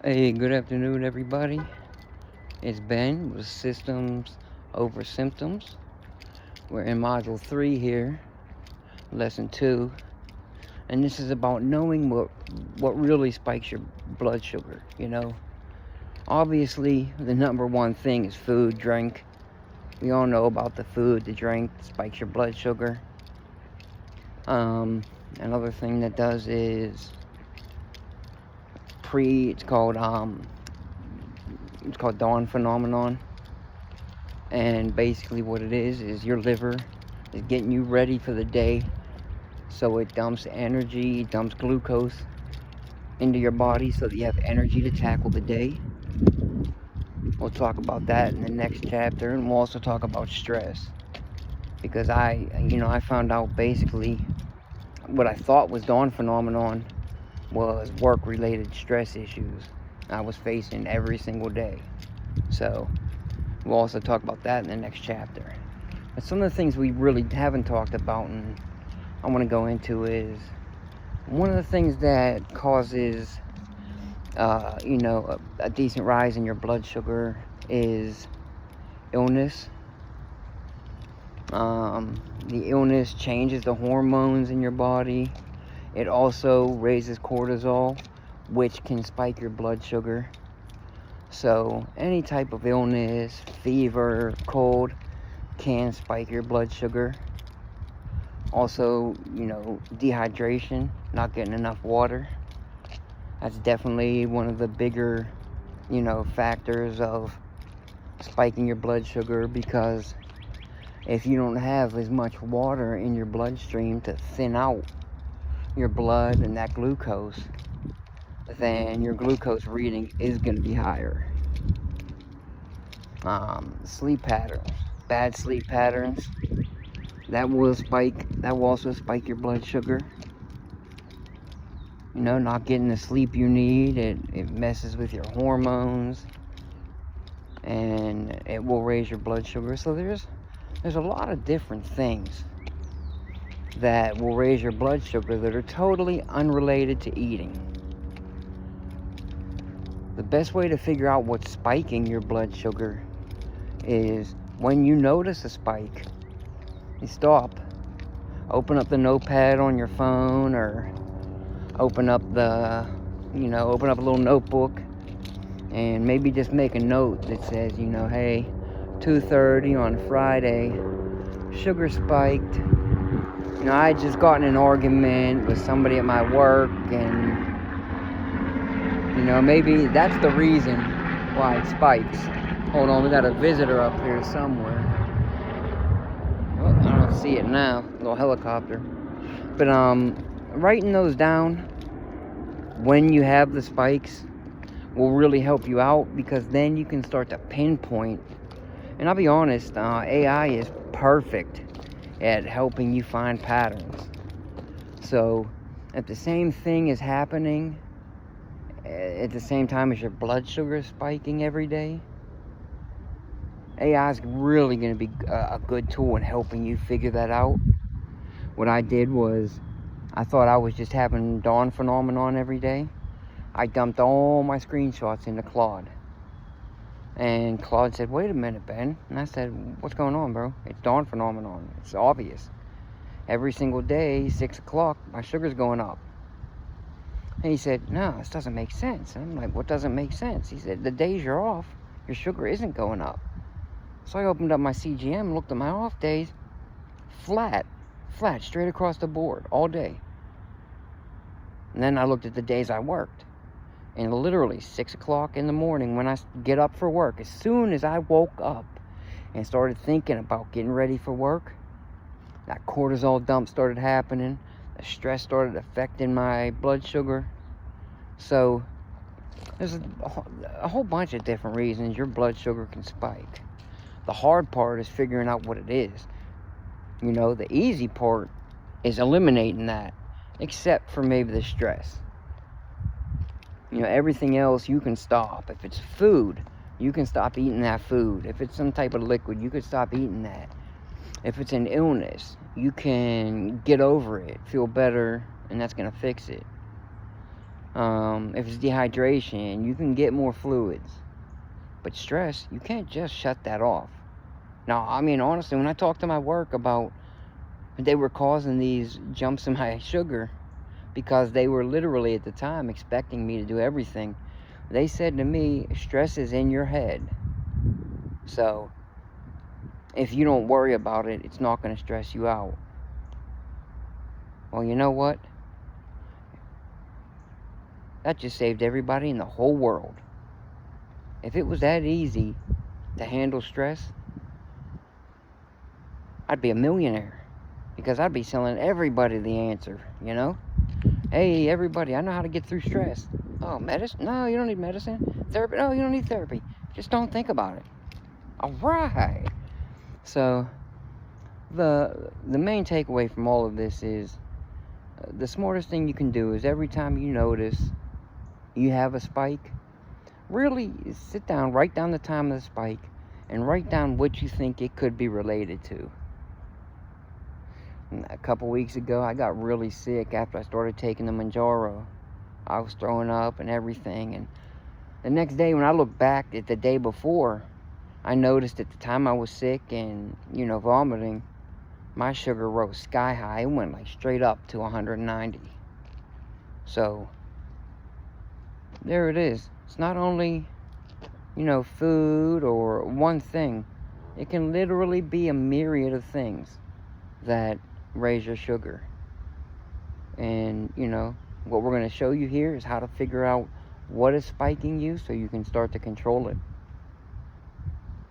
Hey, good afternoon, everybody. It's Ben with Systems Over Symptoms. We're in Module 3 here, Lesson 2, and this is about knowing what really spikes your blood sugar, Obviously, the number one thing is food, drink. We all know about the food, the drink spikes your blood sugar. Another thing that does is it's called dawn phenomenon. And basically what it is your liver is getting you ready for the day. So it dumps energy, dumps glucose into your body so that you have energy to tackle the day. We'll talk about that in the next chapter, and we'll also talk about stress. Because I found out basically what I thought was dawn phenomenon was work-related stress issues I was facing every single day. So we'll also talk about that in the next chapter. But some of the things we really haven't talked about and I want to go into is one of the things that causes a decent rise in your blood sugar is illness. The illness changes the hormones in your body. It also raises cortisol, which can spike your blood sugar. So any type of illness, fever, cold, can spike your blood sugar. Also, dehydration, not getting enough water. That's definitely one of the bigger, factors of spiking your blood sugar, because if you don't have as much water in your bloodstream to thin out your blood and that glucose, then your glucose reading is going to be higher. Sleep patterns, bad sleep patterns, that will also spike your blood sugar. Not getting the sleep you need, it messes with your hormones, and it will raise your blood sugar. So there's a lot of different things that will raise your blood sugar that are totally unrelated to eating. The best way to figure out what's spiking your blood sugar is when you notice a spike, you stop, open up the notepad on your phone, or open up a little notebook, and maybe just make a note that says, hey, 2:30 on Friday, sugar spiked. I just got in an argument with somebody at my work, and maybe that's the reason why it spikes. Hold on, we got a visitor up here somewhere. Oh, I don't see it now, a little helicopter. But writing those down when you have the spikes will really help you out, because then you can start to pinpoint. And I'll be honest, AI is perfect at helping you find patterns. So if the same thing is happening at the same time as your blood sugar is spiking every day, AI is really going to be a good tool in helping you figure that out. What I did was, I thought I was just having dawn phenomenon every day. I dumped all my screenshots into Claude. And Claude said, wait a minute, Ben. And I said, what's going on, bro? It's dawn phenomenon. It's obvious. Every single day, 6 o'clock, my sugar's going up. And he said, no, this doesn't make sense. And I'm like, what doesn't make sense? He said, the days you're off, your sugar isn't going up. So I opened up my CGM and looked at my off days. Flat, straight across the board, all day. And then I looked at the days I worked. And literally 6 o'clock in the morning, when I get up for work, as soon as I woke up and started thinking about getting ready for work, that cortisol dump started happening. The stress started affecting my blood sugar. So there's a whole bunch of different reasons your blood sugar can spike. The hard part is figuring out what it is. The easy part is eliminating that, except for maybe the stress. Everything else you can stop. If it's food, you can stop eating that food. If it's some type of liquid, you can stop eating that. If it's an illness, you can get over it, feel better, and that's going to fix it. If it's dehydration, you can get more fluids. But stress, you can't just shut that off. Now, I mean, honestly, when I talked to my work about they were causing these jumps in my sugar because they were literally at the time expecting me to do everything, they said to me, stress is in your head. So if you don't worry about it, it's not going to stress you out. Well, you know what? That just saved everybody in the whole world. If it was that easy to handle stress, I'd be a millionaire. Because I'd be selling everybody the answer, you know? Hey, everybody, I know how to get through stress. Oh, medicine? No, you don't need medicine. Therapy? No, you don't need therapy. Just don't think about it. All right. So, the main takeaway from all of this is the smartest thing you can do is every time you notice you have a spike, really sit down, write down the time of the spike, and write down what you think it could be related to. A couple weeks ago, I got really sick after I started taking the Manjaro. I was throwing up and everything, and the next day when I looked back at the day before, I noticed at the time I was sick and, vomiting, my sugar rose sky high. It went like straight up to 190. So, there it is. It's not only, food or one thing. It can literally be a myriad of things that raise your sugar. And what we're going to show you here is how to figure out what is spiking you so you can start to control it.